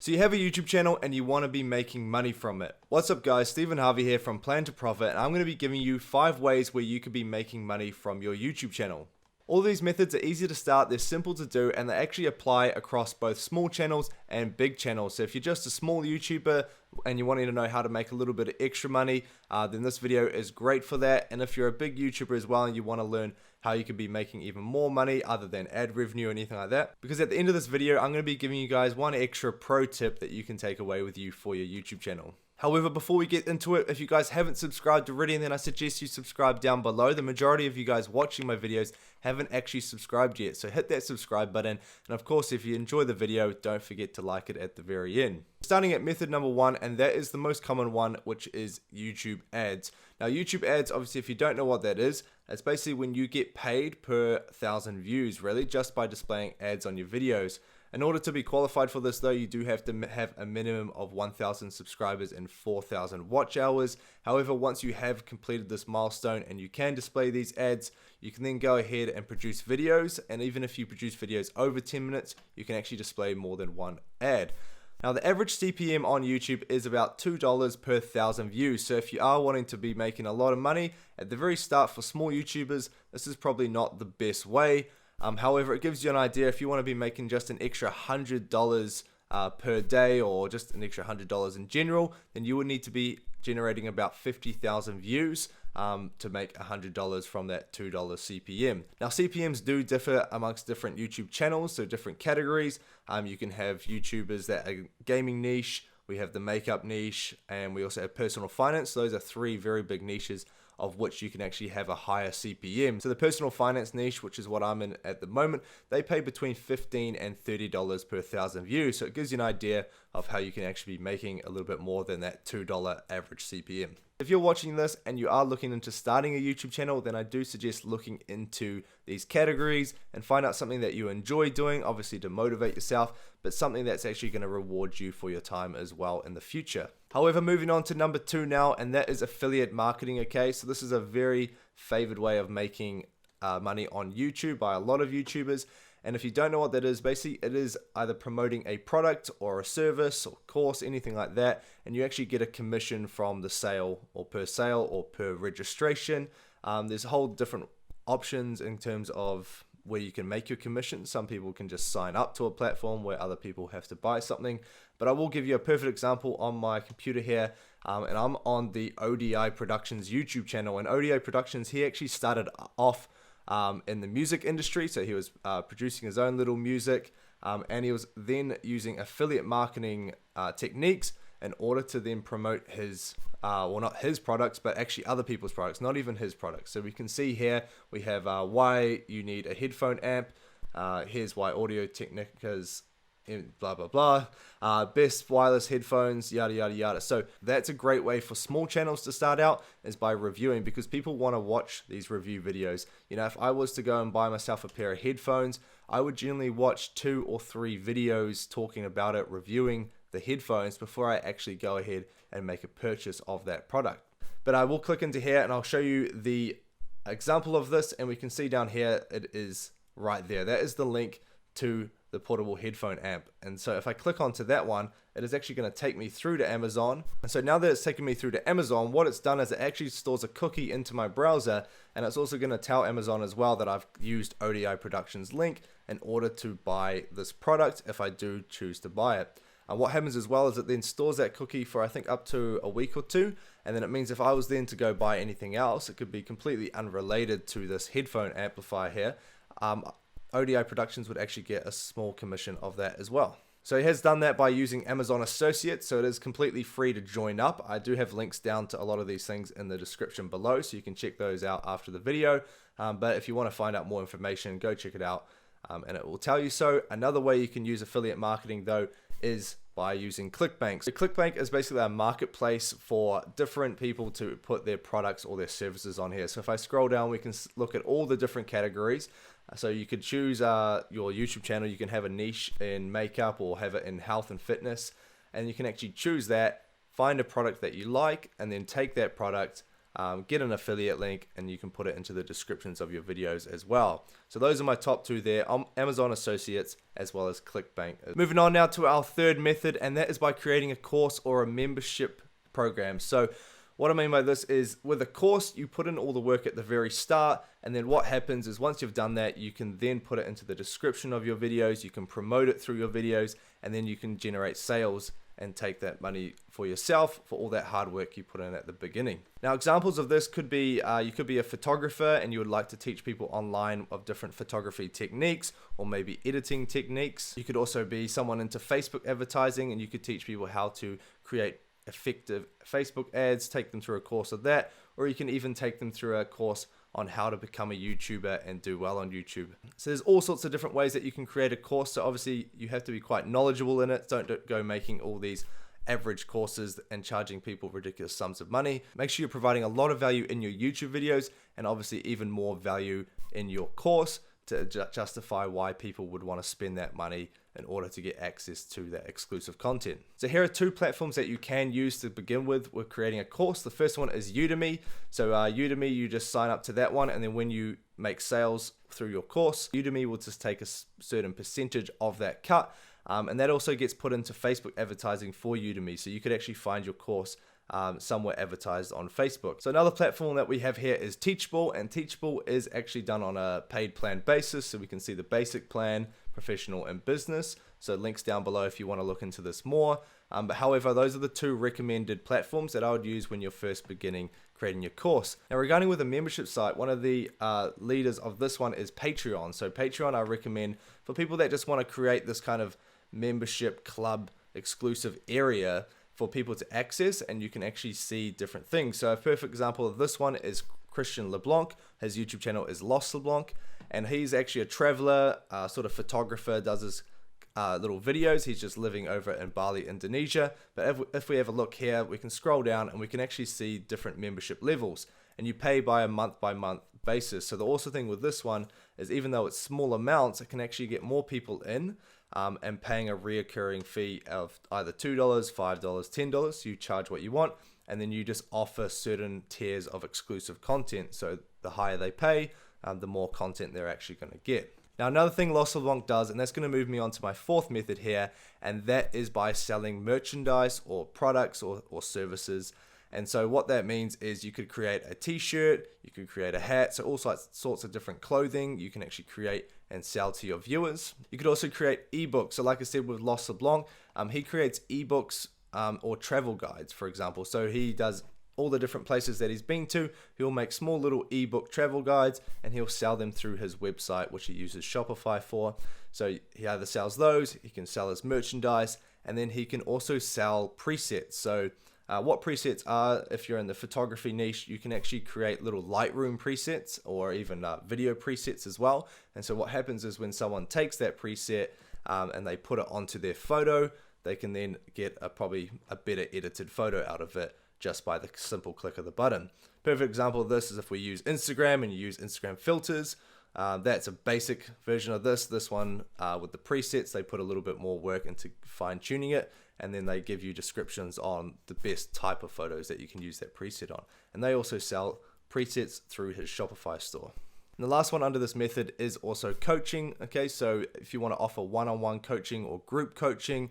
So you have a YouTube channel and you want to be making money from it. What's up guys, Stephen Harvey here from Plan to Profit, and I'm going to be giving you 5 ways where you could be making money from your YouTube channel. All these methods are easy to start, they're simple to do, and they actually apply across both small channels and big channels. So if you're just a small YouTuber and you're wanting to know how to make a little bit of extra money, then this video is great for that. And if you're a big YouTuber as well and you want to learn how you can be making even more money other than ad revenue or anything like that, because at the end of this video, I'm going to be giving you guys one extra pro tip that you can take away with you for your YouTube channel. However, before we get into it, if you guys haven't subscribed already, then I suggest you subscribe down below. The majority of you guys watching my videos haven't actually subscribed yet, so hit that subscribe button. And of course, if you enjoy the video, don't forget to like it at the very end. Starting at method number 1, and that is the most common one, which is YouTube ads. Now, YouTube ads, obviously, if you don't know what that is, it's basically when you get paid per 1,000 views, really, just by displaying ads on your videos. In order to be qualified for this though, you do have to have a minimum of 1,000 subscribers and 4,000 watch hours. However, once you have completed this milestone and you can display these ads, you can then go ahead and produce videos. And even if you produce videos over 10 minutes, you can actually display more than one ad. Now, the average CPM on YouTube is about $2 per 1,000 views. So if you are wanting to be making a lot of money at the very start for small YouTubers, this is probably not the best way. However, it gives you an idea. If you want to be making just an extra $100 per day, or just an extra $100 in general, then you would need to be generating about 50,000 views to make $100 from that $2 CPM. Now, CPMs do differ amongst different YouTube channels, so different categories. You can have YouTubers that are gaming niche, we have the makeup niche, and we also have personal finance. Those are 3 very big niches of which you can actually have a higher CPM. So the personal finance niche, which is what I'm in at the moment, they pay between $15 and $30 per 1,000 views. So it gives you an idea of how you can actually be making a little bit more than that $2 average CPM. If you're watching this and you are looking into starting a YouTube channel, then I do suggest looking into these categories and find out something that you enjoy doing, obviously to motivate yourself, but something that's actually going to reward you for your time as well in the future. However, moving on to number 2 now, and that is affiliate marketing. Okay, so this is a very favored way of making money on YouTube by a lot of YouTubers. And if you don't know what that is, basically it is either promoting a product or a service or course, anything like that, and you actually get a commission from the sale or per registration. There's a whole different options in terms of where you can make your commission. Some people can just sign up to a platform where other people have to buy something. But I will give you a perfect example on my computer here. And I'm on the ODI Productions YouTube channel. And ODI Productions, he actually started off in the music industry. So he was producing his own little music. And he was then using affiliate marketing techniques in order to then promote his, well, not his products, but actually other people's products, not even his products. So we can see here, we have why you need a headphone amp. Here's why Audio Technica's blah, blah, blah. Best wireless headphones, yada, yada, yada. So that's a great way for small channels to start out, is by reviewing, because people want to watch these review videos. You know, if I was to go and buy myself a pair of headphones, I would generally watch 2 or 3 videos talking about it, reviewing the headphones before I actually go ahead and make a purchase of that product. But I will click into here and I'll show you the example of this, and we can see down here it is right there. That is the link to the portable headphone amp. And so if I click onto that one, it is actually going to take me through to Amazon. And so now that it's taken me through to Amazon, what it's done is it actually stores a cookie into my browser, and it's also going to tell Amazon as well that I've used ODI Productions link in order to buy this product if I do choose to buy it. And what happens as well is it then stores that cookie for I think up to a week or 2, and then it means if I was then to go buy anything else, it could be completely unrelated to this headphone amplifier here, ODI Productions would actually get a small commission of that as well. So he has done that by using Amazon Associates, so it is completely free to join up. I do have links down to a lot of these things in the description below, so you can check those out after the video. But if you want to find out more information, go check it out, and it will tell you so. Another way you can use affiliate marketing though is by using ClickBank. So ClickBank is basically a marketplace for different people to put their products or their services on here. So if I scroll down, we can look at all the different categories. So you could choose your YouTube channel. You can have a niche in makeup or have it in health and fitness, and you can actually choose that, find a product that you like, and then take that product, get an affiliate link, and you can put it into the descriptions of your videos as well. So those are my top two there, Amazon Associates as well as ClickBank. Moving on now to our third method, and that is by creating a course or a membership program. So what I mean by this is, with a course, you put in all the work at the very start, and then what happens is once you've done that, you can then put it into the description of your videos, you can promote it through your videos, and then you can generate sales and take that money for yourself for all that hard work you put in at the beginning. Now, examples of this could be, you could be a photographer and you would like to teach people online of different photography techniques or maybe editing techniques. You could also be someone into Facebook advertising, and you could teach people how to create effective Facebook ads, take them through a course of that, or you can even take them through a course on how to become a YouTuber and do well on YouTube. So there's all sorts of different ways that you can create a course. So obviously you have to be quite knowledgeable in it. Don't go making all these average courses and charging people ridiculous sums of money. Make sure you're providing a lot of value in your YouTube videos, and obviously even more value in your course to justify why people would want to spend that money in order to get access to that exclusive content. So here are two platforms that you can use to begin with creating a course. The first one is Udemy. So Udemy, you just sign up to that one, and then when you make sales through your course, Udemy will just take a certain percentage of that cut, and that also gets put into Facebook advertising for Udemy. So you could actually find your course somewhere advertised on Facebook. So another platform that we have here is Teachable, and Teachable is actually done on a paid plan basis. So we can see the basic plan, professional, and business. So links down below if you want to look into this more. But however, those are the two recommended platforms that I would use when you're first beginning creating your course. Now, regarding with a membership site, one of the leaders of this one is Patreon. So Patreon I recommend for people that just want to create this kind of membership club exclusive area for people to access, and you can actually see different things. So a perfect example of this one is Christian LeBlanc. His YouTube channel is Lost LeBlanc, and he's actually a traveler, sort of photographer, does his little videos. He's just living over in Bali, Indonesia. But if we have a look here, we can scroll down and we can actually see different membership levels, and you pay by a month basis. So the awesome thing with this one is, even though it's small amounts, it can actually get more people in, and paying a reoccurring fee of either $2, $5, $10. You charge what you want, and then you just offer certain tiers of exclusive content. So the higher they pay, the more content they're actually going to get. Now, another thing Lost LeBlanc does, and that's going to move me on to my fourth method here, and that is by selling merchandise or products or services. And so what that means is you could create a t-shirt, you could create a hat, so all sorts of different clothing you can actually create and sell to your viewers. You could also create ebooks. So like I said with Lost LeBlanc, he creates ebooks or travel guides, for example. So he does all the different places that he's been to. He'll make small little ebook travel guides, and he'll sell them through his website, which he uses Shopify for. So he either sells those, he can sell his merchandise, and then he can also sell presets. So what presets are, if you're in the photography niche, you can actually create little Lightroom presets or even video presets as well. And so what happens is, when someone takes that preset and they put it onto their photo, they can then get probably a better edited photo out of it just by the simple click of the button. Perfect example of this is if we use Instagram and you use Instagram filters. That's a basic version of this. This one with the presets, they put a little bit more work into fine tuning it, and then they give you descriptions on the best type of photos that you can use that preset on. And they also sell presets through his Shopify store. And the last one under this method is also coaching. Okay, so if you want to offer one-on-one coaching or group coaching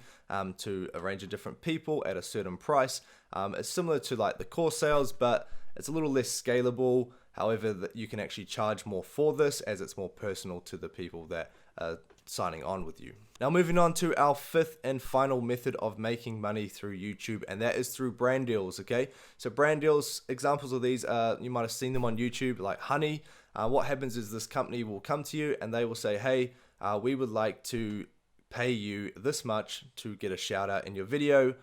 to a range of different people at a certain price, it's similar to like the course sales, but it's a little less scalable. However, you can actually charge more for this, as it's more personal to the people that are signing on with you. Now, moving on to our fifth and final method of making money through YouTube, and that is through brand deals. Okay, so brand deals, examples of these are, you might have seen them on YouTube, like Honey. What happens is this company will come to you and they will say, hey, we would like to pay you this much to get a shout out in your video.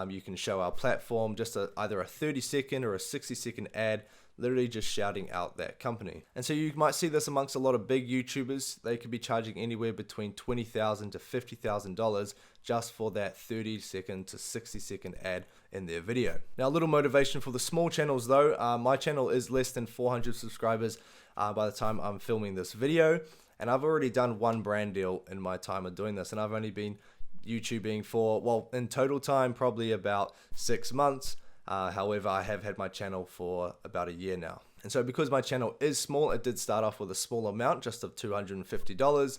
You can show our platform, just either a 30-second or a 60-second ad, literally just shouting out that company. And so you might see this amongst a lot of big YouTubers. They could be charging anywhere between $20,000 to $50,000 just for that 30-second to 60-second ad in their video. Now, a little motivation for the small channels though. My channel is less than 400 subscribers by the time I'm filming this video, and I've already done one brand deal in my time of doing this, and I've only been YouTubing for, well, in total time, probably about 6 months. However, I have had my channel for about a year now. And so because my channel is small, it did start off with a small amount, just of $250,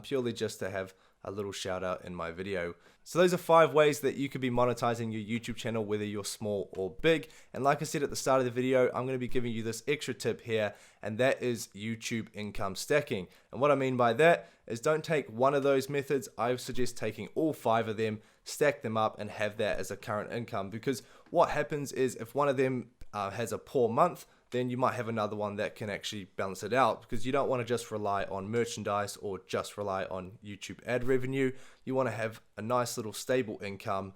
purely just to have a little shout out in my video. So those are 5 ways that you could be monetizing your YouTube channel, whether you're small or big. And like I said at the start of the video, I'm going to be giving you this extra tip here, and that is YouTube income stacking. And what I mean by that is, don't take one of those methods. I suggest taking all 5 of them, stack them up, and have that as a current income. Because what happens is, if one of them has a poor month, then you might have another one that can actually balance it out, because you don't want to just rely on merchandise or just rely on YouTube ad revenue. You want to have a nice little stable income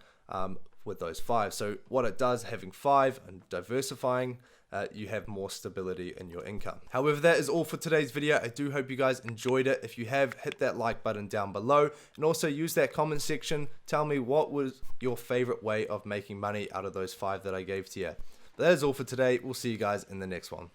with those 5. So what it does, having 5 and diversifying, you have more stability in your income. However, that is all for today's video. I do hope you guys enjoyed it. If you have, hit that like button down below, and also use that comment section. Tell me what was your favorite way of making money out of those 5 that I gave to you. That is all for today. We'll see you guys in the next one.